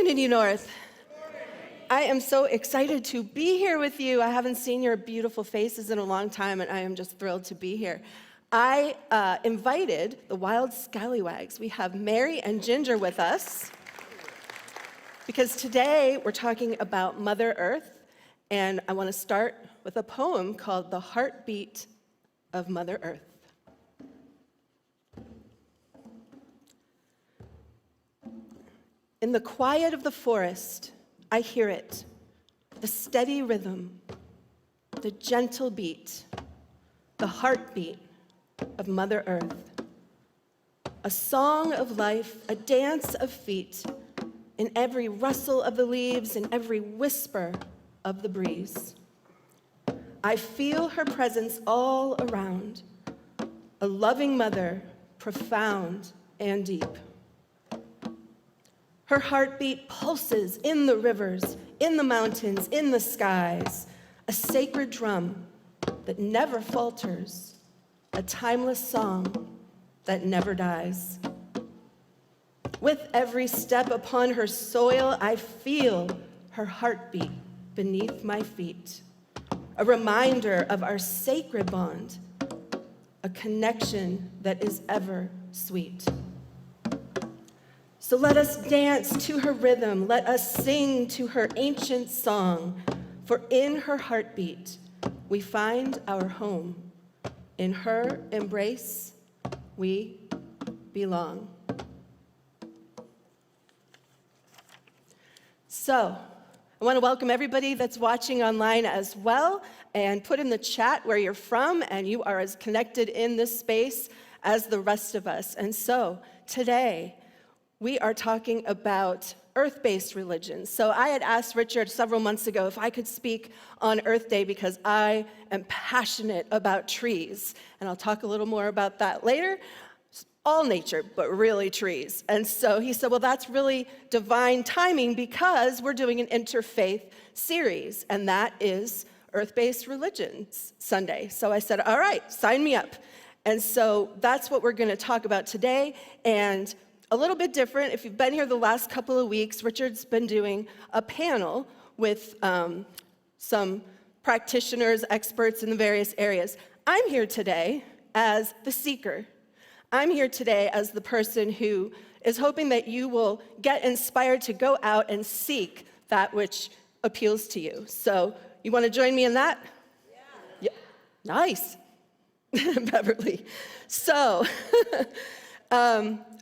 Unity North. I am so excited to be here with you. I haven't seen your beautiful faces in a long time, and I am just thrilled to be here. I invited the Wild Scallywags. We have Mary and Ginger with us because today we're talking about Mother Earth, and I want to start with a poem called The Heartbeat of Mother Earth. In the quiet of the forest, I hear it, the steady rhythm, the gentle beat, the heartbeat of Mother Earth. A song of life, a dance of feet, in every rustle of the leaves, in every whisper of the breeze. I feel her presence all around, a loving mother, profound and deep. Her heartbeat pulses in the rivers, in the mountains, in the skies, a sacred drum that never falters, a timeless song that never dies. With every step upon her soil, I feel her heartbeat beneath my feet, a reminder of our sacred bond, a connection that is ever sweet. So let us dance to her rhythm, let us sing to her ancient song, for in her heartbeat we find our home. In her embrace we belong. So, I want to welcome everybody that's watching online as well, and put in the chat where you're from, and you are as connected in this space as the rest of us. And so, today, we are talking about earth-based religions. So I had asked Richard several months ago if I could speak on Earth Day because I am passionate about trees. And I'll talk a little more about that later. All nature, but really trees. And so he said, well, that's really divine timing because we're doing an interfaith series, and that is Earth-Based Religions Sunday. So I said, all right, sign me up. And so that's what we're going to talk about today. And a little bit different, if you've been here the last couple of weeks, Richard's been doing a panel with some practitioners, experts in the various areas. I'm here today as the seeker. I'm here today as the person who is hoping that you will get inspired to go out and seek that which appeals to you. So, you want to join me in that? Yeah. Nice, Beverly. So,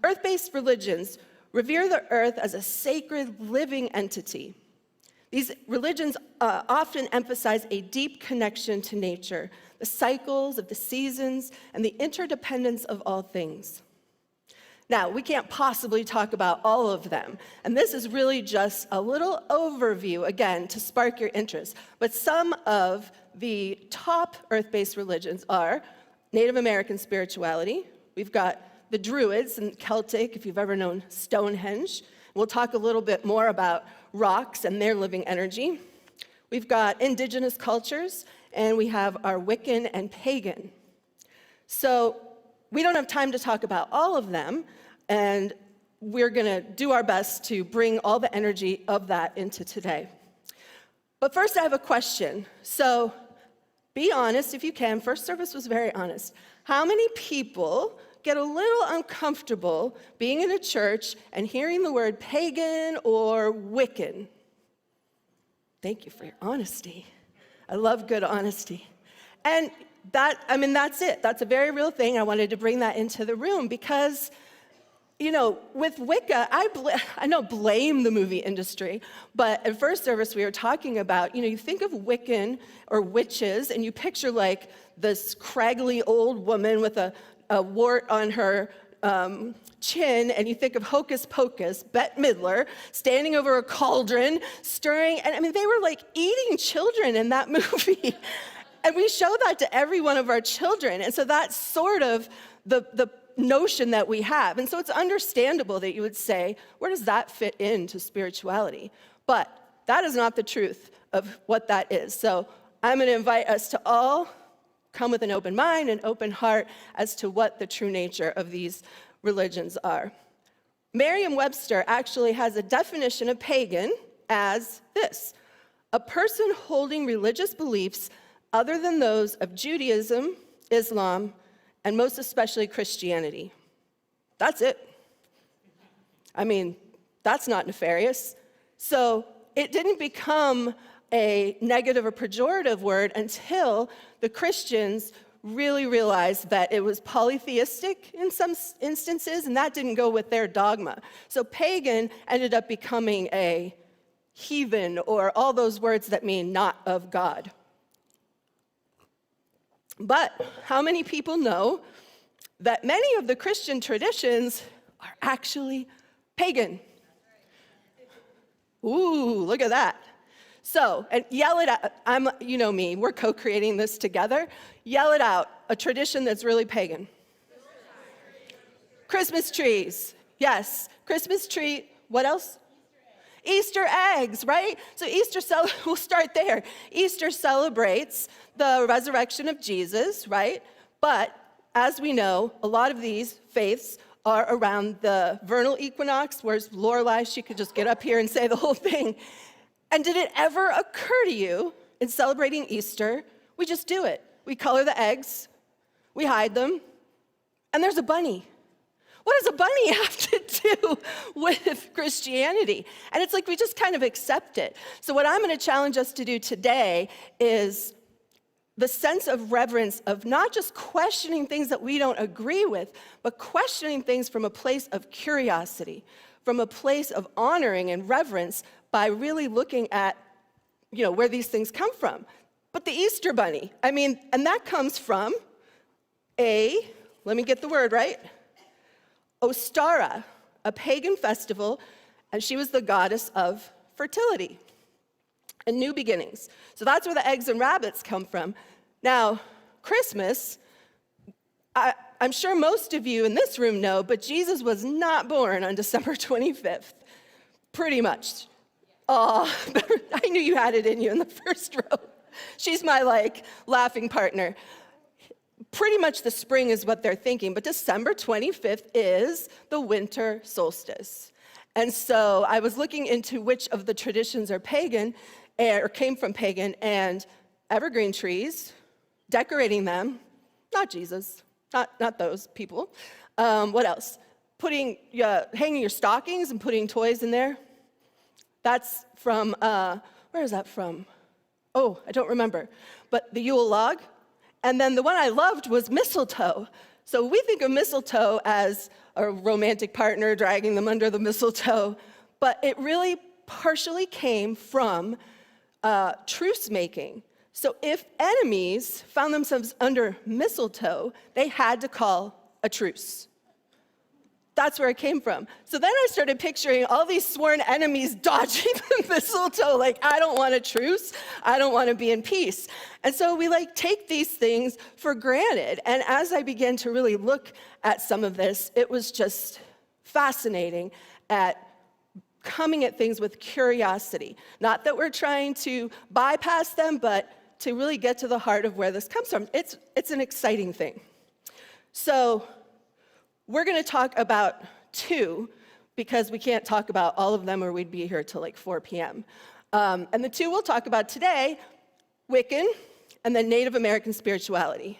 earth-based religions revere the earth as a sacred living entity. These religions often emphasize a deep connection to nature, the cycles of the seasons, and the interdependence of all things. Now, we can't possibly talk about all of them, and this is really just a little overview, again, to spark your interest. But some of the top earth-based religions are Native American spirituality. We've got the Druids and Celtic, if you've ever known Stonehenge. We'll talk a little bit more about rocks and their living energy. We've got indigenous cultures, and we have our Wiccan and pagan. So we don't have time to talk about all of them, and we're going to do our best to bring all the energy of that into today. But first, I have a question. So be honest if you can. First service was very honest. How many people get a little uncomfortable being in a church and hearing the word pagan or Wiccan? Thank you for your honesty. I love good honesty. And that's it. That's a very real thing. I wanted to bring that into the room because, with Wicca, I don't blame the movie industry, but at first service we were talking about, you think of Wiccan or witches and you picture like this scraggly old woman with a wart on her chin, and you think of Hocus Pocus, Bette Midler, standing over a cauldron, stirring, and they were like eating children in that movie. And we show that to every one of our children. And so that's sort of the notion that we have. And so it's understandable that you would say, where does that fit into spirituality? But that is not the truth of what that is. So I'm going to invite us to all come with an open mind and open heart as to what the true nature of these religions are. Merriam-Webster actually has a definition of pagan as this: a person holding religious beliefs other than those of Judaism, Islam, and most especially Christianity. That's it. I mean, that's not nefarious. So it didn't become a negative or pejorative word until the Christians really realized that it was polytheistic in some instances, and that didn't go with their dogma. So pagan ended up becoming a heathen, or all those words that mean not of God. But how many people know that many of the Christian traditions are actually pagan? Ooh, look at that. So, and yell it out. You know me, we're co-creating this together. Yell it out, a tradition that's really pagan. Christmas trees. Yes, Christmas tree. What else? Easter eggs, right? So we'll start there. Easter celebrates the resurrection of Jesus, right? But as we know, a lot of these faiths are around the vernal equinox, whereas Lorelei, she could just get up here and say the whole thing. And did it ever occur to you in celebrating Easter, we just do it. We color the eggs, we hide them, and there's a bunny. What does a bunny have to do with Christianity? And it's like we just kind of accept it. So what I'm going to challenge us to do today is the sense of reverence of not just questioning things that we don't agree with, but questioning things from a place of curiosity, from a place of honoring and reverence by really looking at, where these things come from. But the Easter bunny, and that comes from let me get the word right, Ostara, a pagan festival, and she was the goddess of fertility and new beginnings. So that's where the eggs and rabbits come from. Now, Christmas, I'm sure most of you in this room know, but Jesus was not born on December 25th, pretty much. Oh, I knew you had it in you in the first row. She's my, laughing partner. Pretty much the spring is what they're thinking, but December 25th is the winter solstice. And so I was looking into which of the traditions are pagan, or came from pagan, and evergreen trees, decorating them, not Jesus, not those people. What else? Hanging your stockings and putting toys in there. That's from, where is that from? Oh, I don't remember. But the Yule log. And then the one I loved was mistletoe. So we think of mistletoe as a romantic partner dragging them under the mistletoe, but it really partially came from truce making. So if enemies found themselves under mistletoe, they had to call a truce. That's where it came from. So then I started picturing all these sworn enemies dodging the mistletoe, I don't want a truce, I don't want to be in peace. And so we take these things for granted. And as I began to really look at some of this, it was just fascinating at coming at things with curiosity. Not that we're trying to bypass them, but to really get to the heart of where this comes from. It's an exciting thing. So we're going to talk about two, because we can't talk about all of them or we'd be here till 4 p.m. And the two we'll talk about today, Wiccan and then Native American spirituality.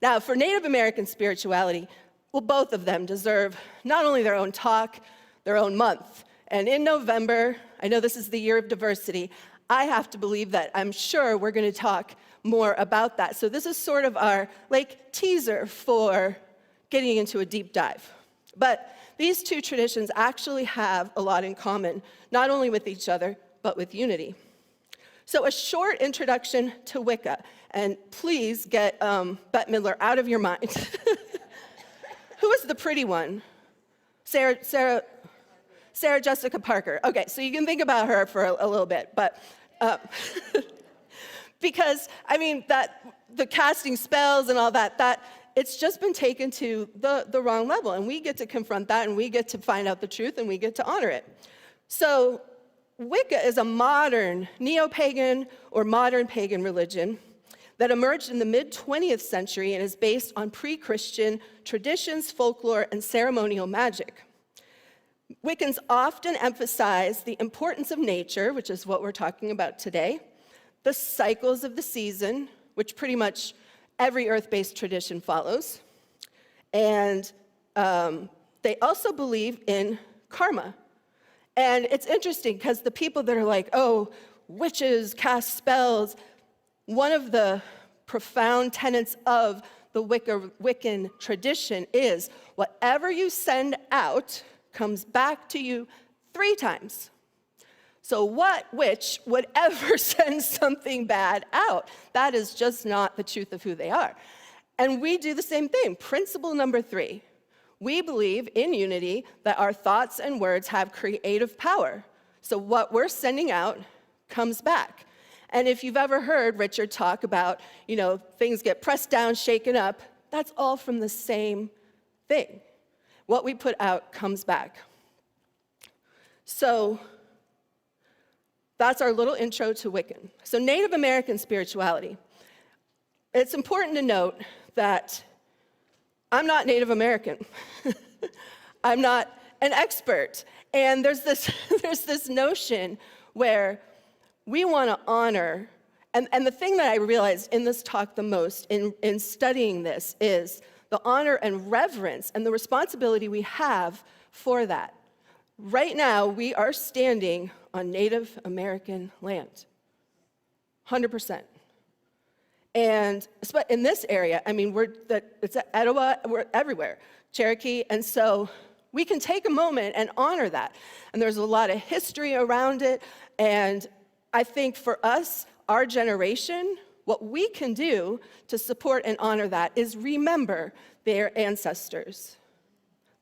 Now, for Native American spirituality, both of them deserve not only their own talk, their own month. And in November, I know this is the year of diversity, I have to believe that I'm sure we're going to talk more about that. So this is sort of our teaser for getting into a deep dive. But these two traditions actually have a lot in common, not only with each other, but with unity. So a short introduction to Wicca, and please get Bette Midler out of your mind. Who is the pretty one? Sarah Jessica Parker. Okay, so you can think about her for a little bit, but because, the casting spells and all that, it's just been taken to the wrong level, and we get to confront that, and we get to find out the truth, and we get to honor it. So Wicca is a modern neo-pagan or modern pagan religion that emerged in the mid-20th century and is based on pre-Christian traditions, folklore, and ceremonial magic. Wiccans often emphasize the importance of nature, which is what we're talking about today, the cycles of the season, which pretty much every earth-based tradition follows, and they also believe in karma. And it's interesting because the people that are like, oh, witches cast spells, one of the profound tenets of the Wiccan tradition is whatever you send out comes back to you 3 times. So what witch would ever send something bad out? That is just not the truth of who they are. And we do the same thing. Principle number 3. We believe in unity that our thoughts and words have creative power. So what we're sending out comes back. And if you've ever heard Richard talk about, things get pressed down, shaken up, that's all from the same thing. What we put out comes back. So that's our little intro to Wiccan. So Native American spirituality. It's important to note that I'm not Native American. I'm not an expert. And there's this notion where we want to honor, and the thing that I realized in this talk the most, in studying this, is the honor and reverence and the responsibility we have for that. Right now, we are standing on Native American land, 100%. And in this area, it's Etowah, we're everywhere, Cherokee, and so we can take a moment and honor that. And there's a lot of history around it, and I think for us, our generation, what we can do to support and honor that is remember their ancestors,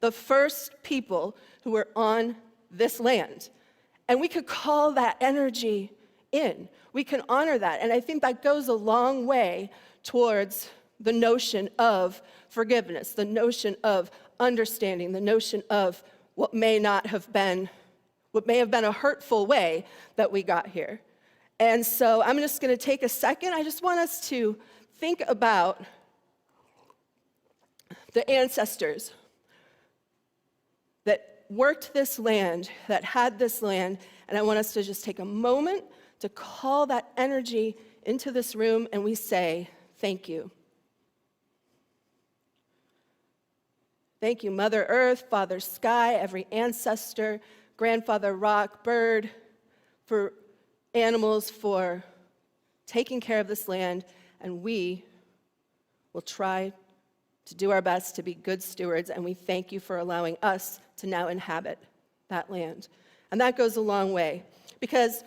the first people who were on this land. And we could call that energy in. We can honor that. And I think that goes a long way towards the notion of forgiveness, the notion of understanding, the notion of what may have been a hurtful way that we got here. And so I'm just going to take a second. I just want us to think about the ancestors that worked this land, that had this land, and I want us to just take a moment to call that energy into this room, and we say, thank you. Thank you, Mother Earth, Father Sky, every ancestor, Grandfather Rock, Bird, for animals, for taking care of this land, and we will try to do our best to be good stewards, and we thank you for allowing us to now inhabit that land. And that goes a long way, because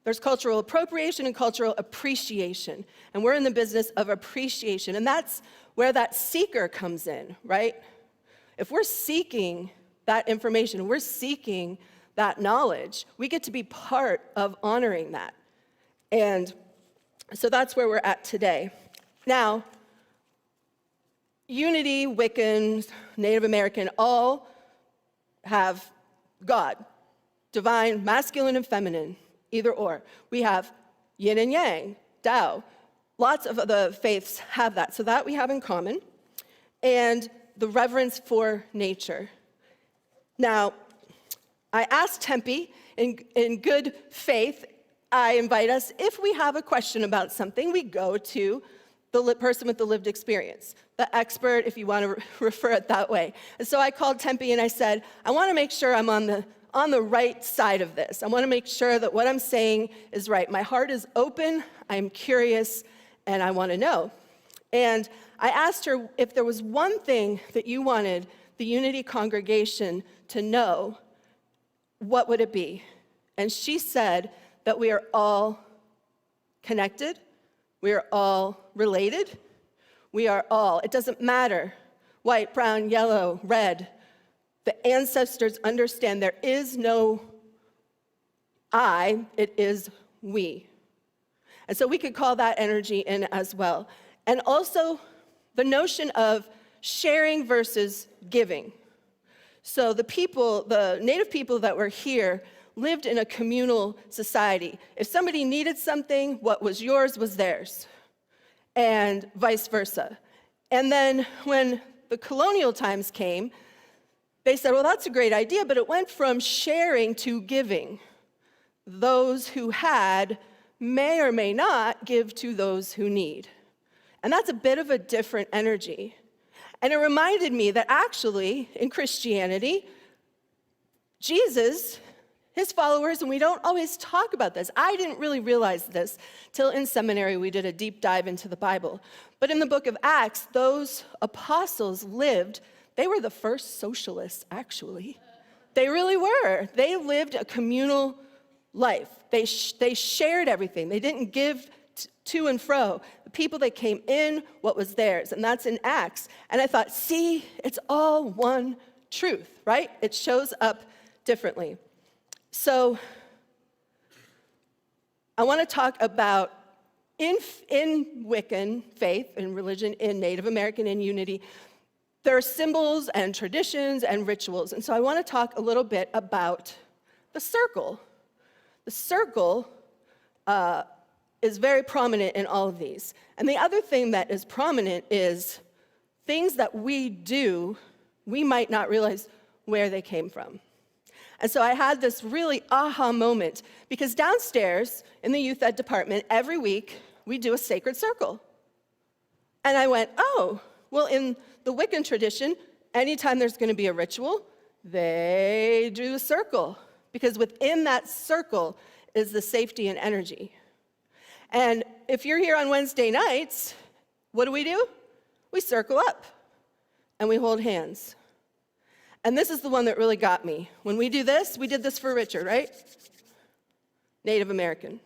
there's cultural appropriation and cultural appreciation, and we're in the business of appreciation, and that's where that seeker comes in, right? If we're seeking that information, we're seeking that knowledge, we get to be part of honoring that. And so that's where we're at today. Now, Unity, Wiccan, Native American, all have God, divine, masculine and feminine, either or. We have yin and yang, Tao. Lots of the faiths have that, so that we have in common. And the reverence for nature. Now, I asked Tempe, in good faith, I invite us, if we have a question about something, we go to the person with the lived experience, the expert, if you want to refer it that way. And so I called Tempe and I said, I want to make sure I'm on the right side of this. I want to make sure that what I'm saying is right. My heart is open, I'm curious, and I want to know. And I asked her if there was one thing that you wanted the Unity congregation to know, what would it be? And she said that we are all connected, we are all related, we are all, it doesn't matter, white, brown, yellow, red. The ancestors understand there is no I, it is we. And so we could call that energy in as well. And also the notion of sharing versus giving. So the native people that were here lived in a communal society. If somebody needed something, what was yours was theirs, and vice versa. And then when the colonial times came, they said, well, that's a great idea, but it went from sharing to giving. Those who had may or may not give to those who need. And that's a bit of a different energy. And it reminded me that actually, in Christianity, Jesus, his followers, and we don't always talk about this. I didn't really realize this till in seminary we did a deep dive into the Bible. But in the book of Acts, those apostles they were the first socialists, actually. They really were. They lived a communal life. They shared everything. They didn't give to and fro. The people that came in, what was theirs, and that's in Acts. And I thought, see, it's all one truth, right? It shows up differently. So I want to talk about in Wiccan faith and religion, in Native American, in unity, there are symbols and traditions and rituals. And so I want to talk a little bit about the circle. The circle is very prominent in all of these. And the other thing that is prominent is things that we do, we might not realize where they came from. And so I had this really aha moment, because downstairs in the youth ed department, every week we do a sacred circle. And I went, oh, well, in the Wiccan tradition, anytime there's going to be a ritual, they do a circle, because within that circle is the safety and energy. And if you're here on Wednesday nights, what do? We circle up and we hold hands. And this is the one that really got me. When we do this, we did this for Richard, right? Native American.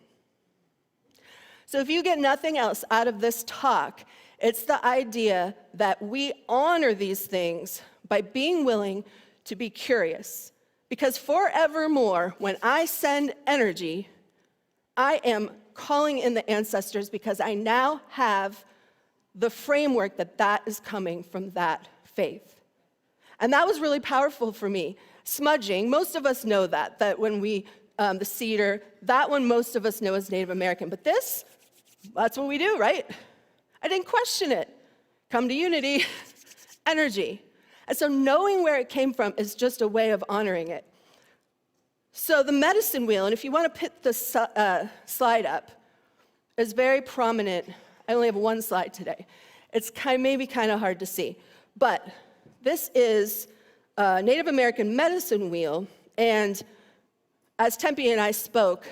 So if you get nothing else out of this talk, it's the idea that we honor these things by being willing to be curious. Because forevermore, when I send energy, I am calling in the ancestors, because I now have the framework that is coming from that faith. And that was really powerful for me. Smudging, most of us know that when we, the cedar, that one most of us know as Native American. But this, that's what we do, right? I didn't question it. Come to unity, energy. And so knowing where it came from is just a way of honoring it. So the medicine wheel, and if you want to put the slide up, is very prominent. I only have one slide today. It's maybe kind of hard to see. But this is a Native American medicine wheel, and as Tempe and I spoke,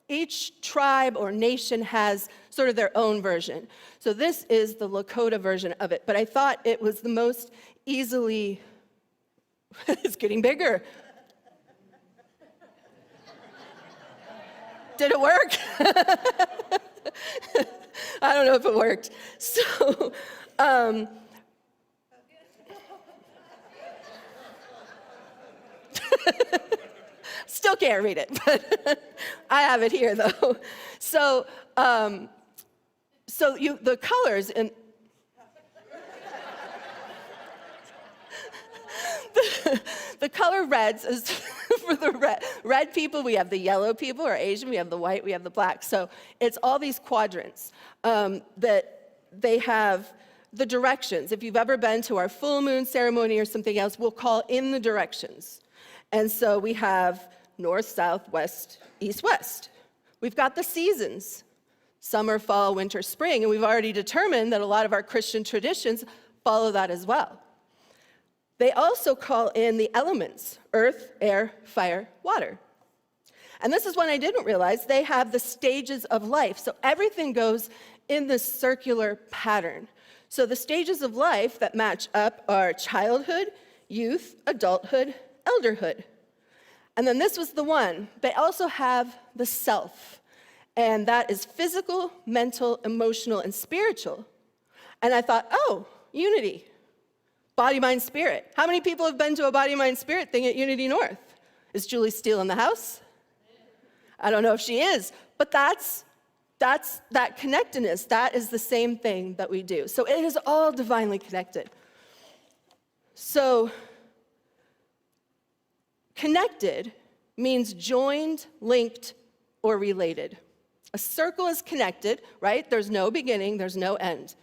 each tribe or nation has sort of their own version. So this is the Lakota version of it, but I thought it was the most easily, it's getting bigger. Did it work? I don't know if it worked. So, still can't read it, but I have it here though. So, the colors and the color reds is for the red people. We have the yellow people, or Asian. We have the white. We have the black. So it's all these quadrants that they have the directions. If you've ever been to our full moon ceremony or something else, we'll call in the directions. And so we have north, south, west, east, west. We've got the seasons, summer, fall, winter, spring, and we've already determined that a lot of our Christian traditions follow that as well. They also call in the elements, earth, air, fire, water. And this is one I didn't realize. They have the stages of life. So everything goes in this circular pattern. So the stages of life that match up are childhood, youth, adulthood, elderhood. And then this was the one. They also have the self. And that is physical, mental, emotional, and spiritual. And I thought, oh, unity. Body, mind, spirit. How many people have been to a body, mind, spirit thing at Unity North? Is Julie Steele in the house? I don't know if she is, but that's that connectedness. That is the same thing that we do. So it is all divinely connected. So connected means joined, linked, or related. A circle is connected, right? There's no beginning, there's no end.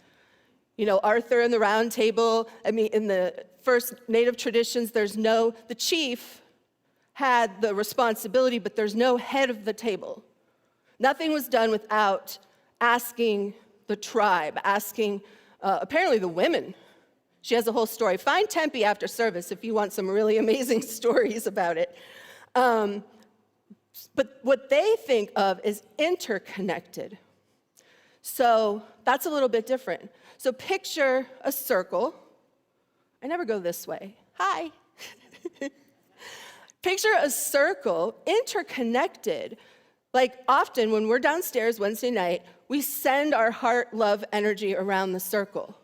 Arthur and the Round Table. In the first native traditions, the chief had the responsibility, but there's no head of the table. Nothing was done without asking the tribe, asking apparently the women. She has a whole story. Find Tempe after service if you want some really amazing stories about it. But what they think of is interconnected. So that's a little bit different. So picture a circle. I never go this way. Hi. Picture a circle, interconnected. Like often when we're downstairs Wednesday night, we send our heart, love, energy around the circle.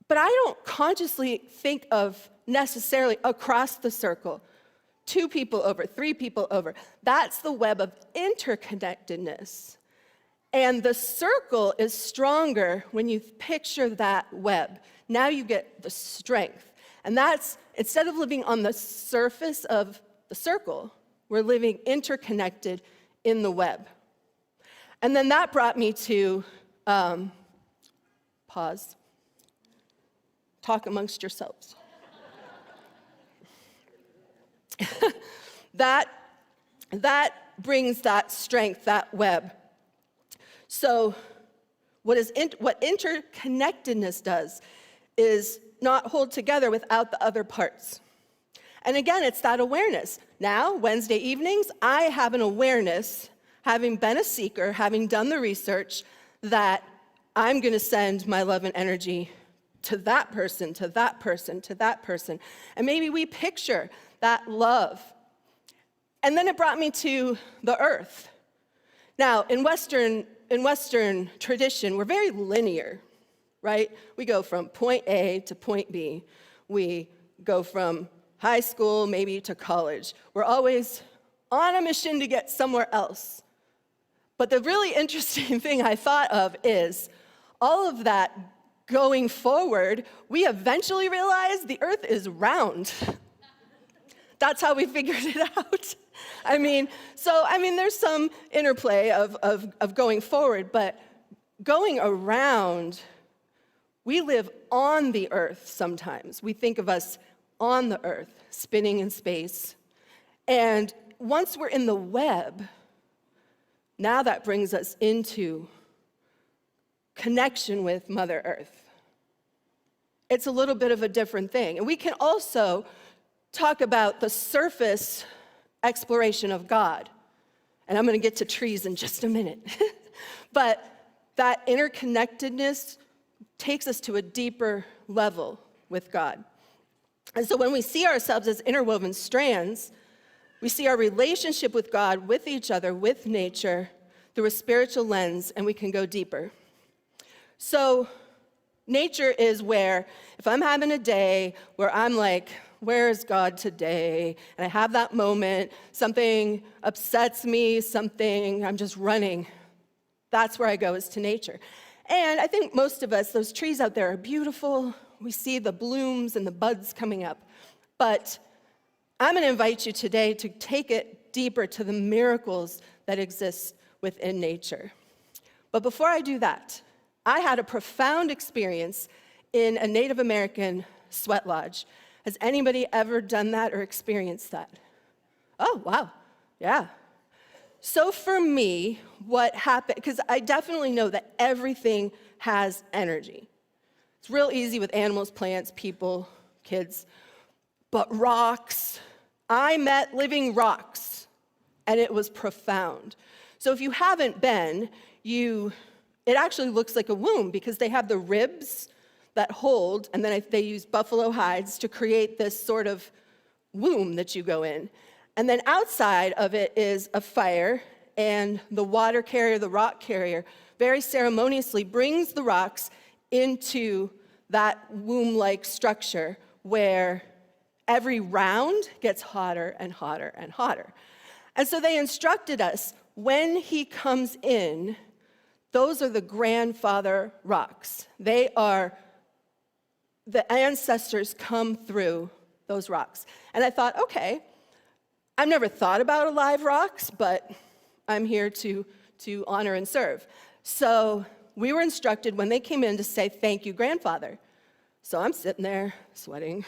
But I don't consciously think of necessarily across the circle, 2 people over, 3 people over. That's the web of interconnectedness. And the circle is stronger when you picture that web. Now you get the strength. And that's, instead of living on the surface of the circle, we're living interconnected in the web. And then that brought me to, pause, talk amongst yourselves. That brings that strength, that web. So what interconnectedness does is not hold together without the other parts. And again, it's that awareness. Now, Wednesday evenings, I have an awareness, having been a seeker, having done the research, that I'm going to send my love and energy to that person, to that person, to that person. And maybe we picture that love. And then it brought me to the earth. Now, in Western tradition, we're very linear, right? We go from point A to point B. We go from high school maybe to college. We're always on a mission to get somewhere else. But the really interesting thing I thought of is all of that going forward, we eventually realized the earth is round. That's how we figured it out. There's some interplay of going forward, but going around, we live on the earth sometimes. We think of us on the earth, spinning in space. And once we're in the web, now that brings us into connection with Mother Earth. It's a little bit of a different thing. And we can also talk about the surface exploration of God. And I'm going to get to trees in just a minute. But that interconnectedness takes us to a deeper level with God. And so when we see ourselves as interwoven strands, we see our relationship with God, with each other, with nature, through a spiritual lens, and we can go deeper. So nature is where, if I'm having a day where I'm like, where is God today? And I have that moment, something upsets me, I'm just running. That's where I go, is to nature. And I think most of us, those trees out there are beautiful. We see the blooms and the buds coming up. But I'm going to invite you today to take it deeper to the miracles that exist within nature. But before I do that, I had a profound experience in a Native American sweat lodge. Has anybody ever done that or experienced that? Oh, wow, yeah. So for me, what happened, because I definitely know that everything has energy. It's real easy with animals, plants, people, kids. But rocks, I met living rocks, and it was profound. So if you haven't been, it actually looks like a womb because they have the ribs that hold, and then they use buffalo hides to create this sort of womb that you go in. And then outside of it is a fire, and the water carrier, the rock carrier, very ceremoniously brings the rocks into that womb-like structure where every round gets hotter and hotter and hotter. And so they instructed us, when he comes in, those are the grandfather rocks. They are, the ancestors come through those rocks. And I thought, okay, I've never thought about alive rocks, but I'm here to honor and serve. So we were instructed when they came in to say, "Thank you, grandfather." So I'm sitting there sweating,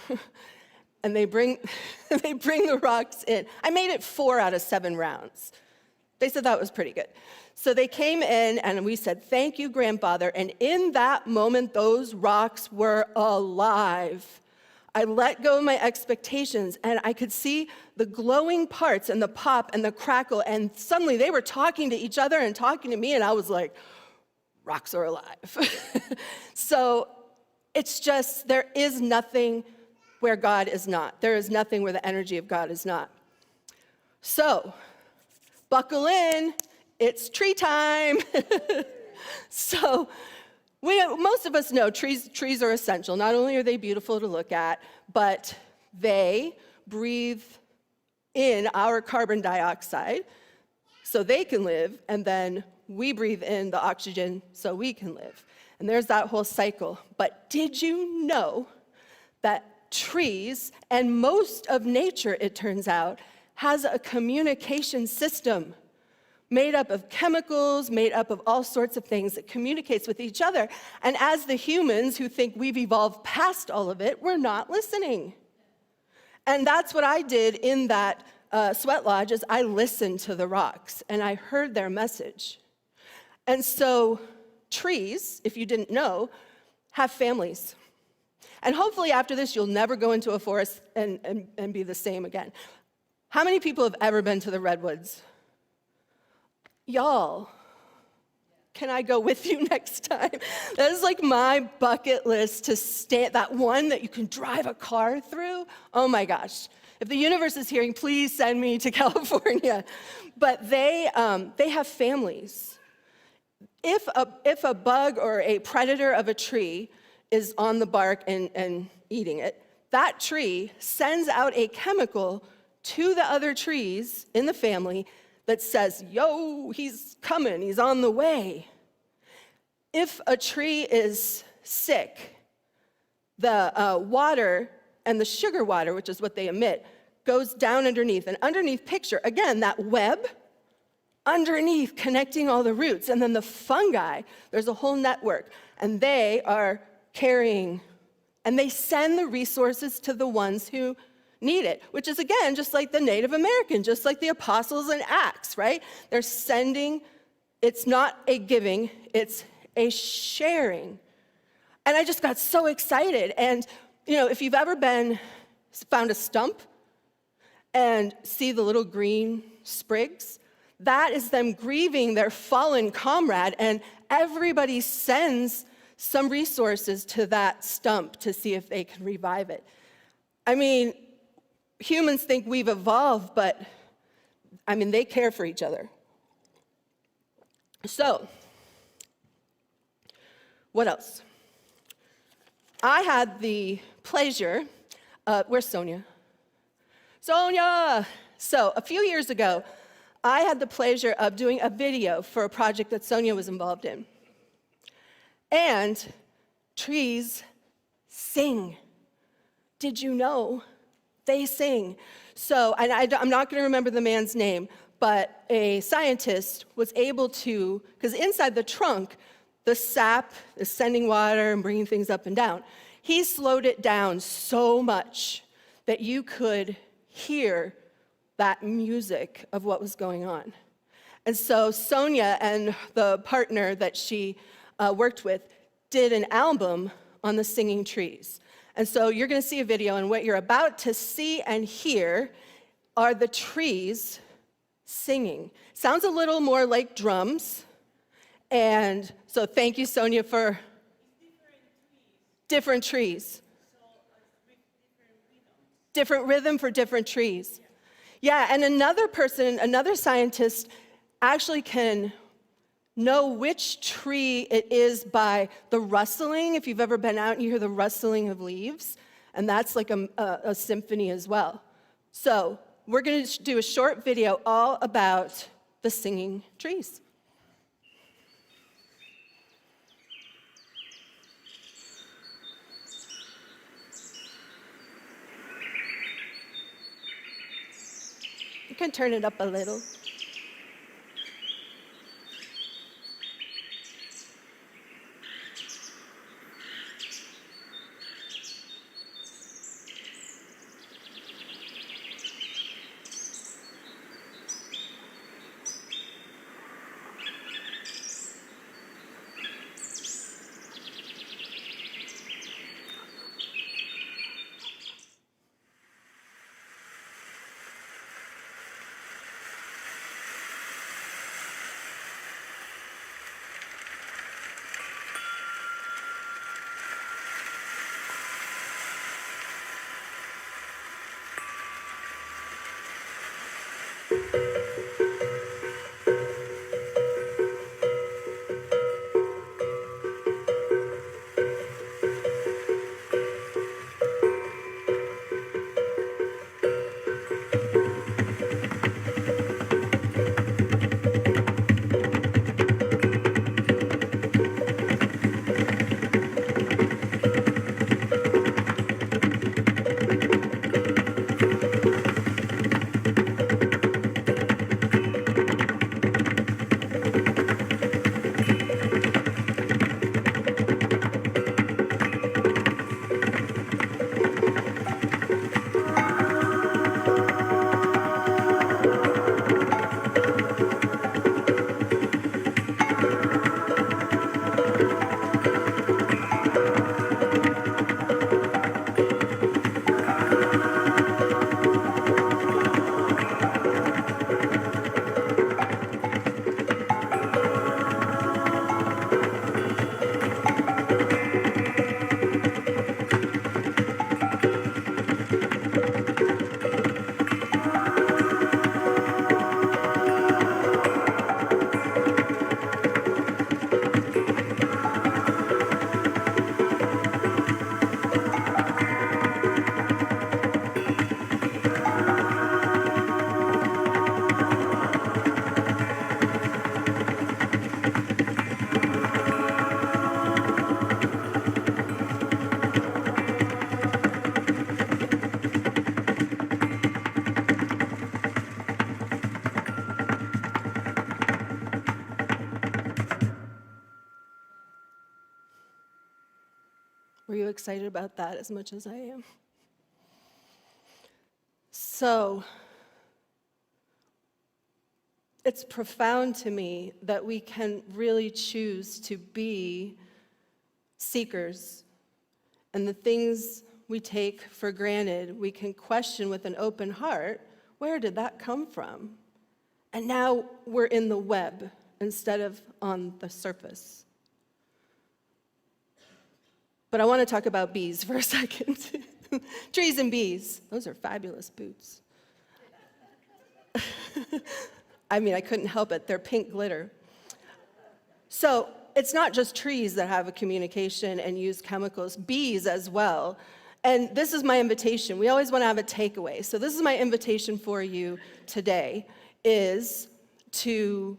and they bring the rocks in. I made it 4 out of 7 rounds. They said that was pretty good. So they came in, and we said, "Thank you, grandfather." And in that moment, those rocks were alive. I let go of my expectations, and I could see the glowing parts and the pop and the crackle, and suddenly they were talking to each other and talking to me, and I was like, rocks are alive. So it's just, there is nothing where God is not. There is nothing where the energy of God is not. So, buckle in, it's tree time. So, most of us know trees are essential. Not only are they beautiful to look at, but they breathe in our carbon dioxide so they can live, and then we breathe in the oxygen so we can live. And there's that whole cycle. But did you know that trees, and most of nature, it turns out, has a communication system made up of chemicals, made up of all sorts of things that communicates with each other. And as the humans who think we've evolved past all of it, we're not listening. And that's what I did in that sweat lodge, is I listened to the rocks, and I heard their message. And so trees, if you didn't know, have families. And hopefully after this, you'll never go into a forest and be the same again. How many people have ever been to the redwoods? Y'all, can I go with you next time? That is like my bucket list to stand, that one that you can drive a car through. Oh my gosh. If the universe is hearing, please send me to California. But they have families. If a bug or a predator of a tree is on the bark and eating it, that tree sends out a chemical to the other trees in the family that says, "Yo, he's coming, he's on the way." If a tree is sick, the water and the sugar water, which is what they emit, goes down underneath. And underneath, picture, again, that web underneath connecting all the roots. And then the fungi, there's a whole network. And they are carrying, and they send the resources to the ones who need it, which is, again, just like the Native American, just like the apostles in Acts, right? They're sending, it's not a giving, it's a sharing. And I just got so excited. And, if you've ever found a stump and see the little green sprigs, that is them grieving their fallen comrade, and everybody sends some resources to that stump to see if they can revive it. I mean, humans think we've evolved, but they care for each other. So, what else? I had the pleasure, where's Sonia? Sonia! So, a few years ago, I had the pleasure of doing a video for a project that Sonia was involved in. And trees sing. Did you know? They sing. So, and I'm not going to remember the man's name, but a scientist was able to, because inside the trunk, the sap is sending water and bringing things up and down. He slowed it down so much that you could hear that music of what was going on. And so Sonia and the partner that she worked with did an album on the singing trees. And so you're going to see a video, and what you're about to see and hear are the trees singing. Sounds a little more like drums. And so thank you, Sonia, for different trees. Different rhythm for different trees. Yeah, and another scientist actually can know which tree it is by the rustling. If you've ever been out and you hear the rustling of leaves, and that's like a symphony as well. So we're going to do a short video all about the singing trees. You can turn it up a little. Were you excited about that as much as I am? So, it's profound to me that we can really choose to be seekers, and the things we take for granted, we can question with an open heart, where did that come from? And now we're in the web instead of on the surface. But I want to talk about bees for a second. Trees and bees. Those are fabulous boots. I mean, I couldn't help it. They're pink glitter. So it's not just trees that have a communication and use chemicals, bees as well. And this is my invitation. We always want to have a takeaway. So this is my invitation for you today, is to,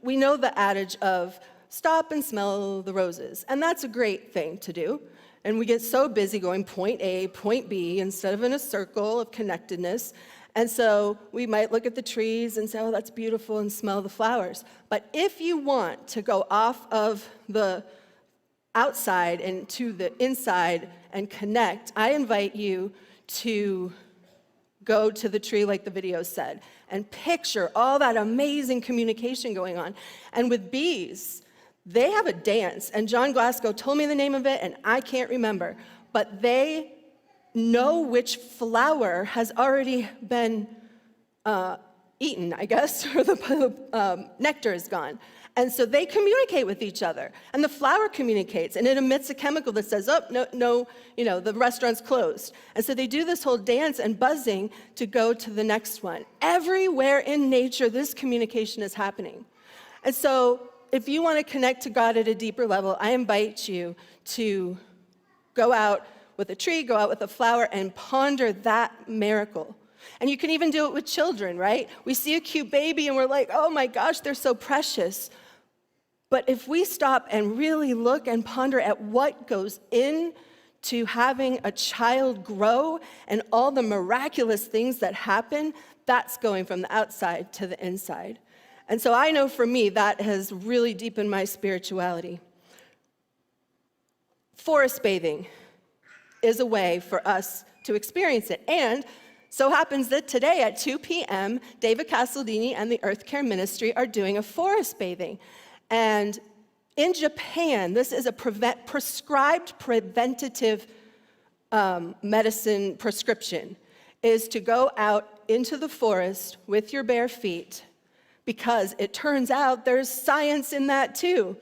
we know the adage of stop and smell the roses. And that's a great thing to do. And we get so busy going point A, point B, instead of in a circle of connectedness. And so we might look at the trees and say, oh, that's beautiful, and smell the flowers. But if you want to go off of the outside and to the inside and connect, I invite you to go to the tree like the video said and picture all that amazing communication going on. And with bees, they have a dance, and John Glasgow told me the name of it, and I can't remember, but they know which flower has already been eaten, I guess, or the nectar is gone. And so they communicate with each other, and the flower communicates, and it emits a chemical that says, oh, no, the restaurant's closed. And so they do this whole dance and buzzing to go to the next one. Everywhere in nature, this communication is happening. And so if you want to connect to God at a deeper level, I invite you to go out with a tree, go out with a flower, and ponder that miracle. And you can even do it with children, right? We see a cute baby, and we're like, oh my gosh, they're so precious. But if we stop and really look and ponder at what goes into having a child grow and all the miraculous things that happen, that's going from the outside to the inside. And so I know for me, that has really deepened my spirituality. Forest bathing is a way for us to experience it. And so happens that today at 2 p.m., David Castledini and the Earth Care Ministry are doing a forest bathing. And in Japan, this is a prescribed preventative medicine prescription, is to go out into the forest with your bare feet, because it turns out there's science in that too.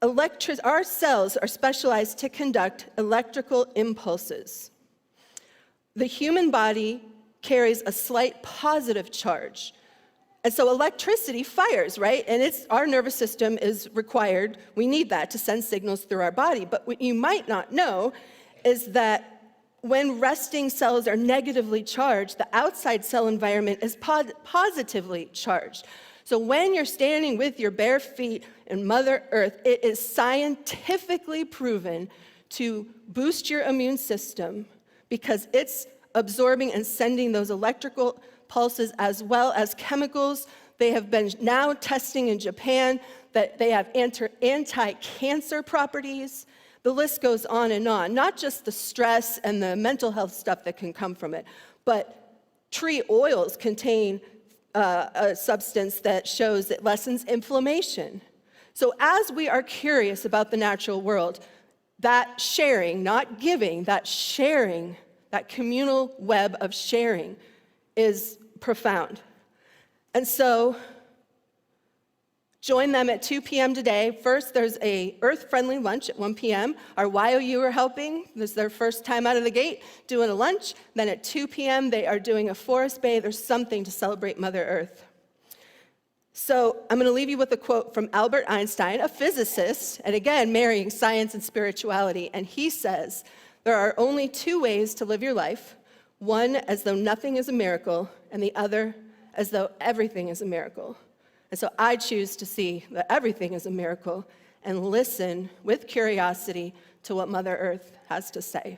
Our cells are specialized to conduct electrical impulses. The human body carries a slight positive charge. And so electricity fires, right? And our nervous system is required. We need that to send signals through our body. But what you might not know is that when resting cells are negatively charged, the outside cell environment is positively charged. So when you're standing with your bare feet in Mother Earth, it is scientifically proven to boost your immune system because it's absorbing and sending those electrical pulses as well as chemicals. They have been now testing in Japan that they have anti-cancer properties. The list goes on and on, not just the stress and the mental health stuff that can come from it, but tree oils contain a substance that shows it lessens inflammation. So as we are curious about the natural world, that sharing, not giving, that sharing, that communal web of sharing is profound. And so join them at 2 p.m. today. First, there's a earth-friendly lunch at 1 p.m. Our YOU are helping. This is their first time out of the gate doing a lunch. Then at 2 p.m., they are doing a forest bathe or something to celebrate Mother Earth. So I'm going to leave you with a quote from Albert Einstein, a physicist, and again, marrying science and spirituality. And he says, there are only two ways to live your life, one as though nothing is a miracle, and the other as though everything is a miracle. And so I choose to see that everything is a miracle and listen with curiosity to what Mother Earth has to say.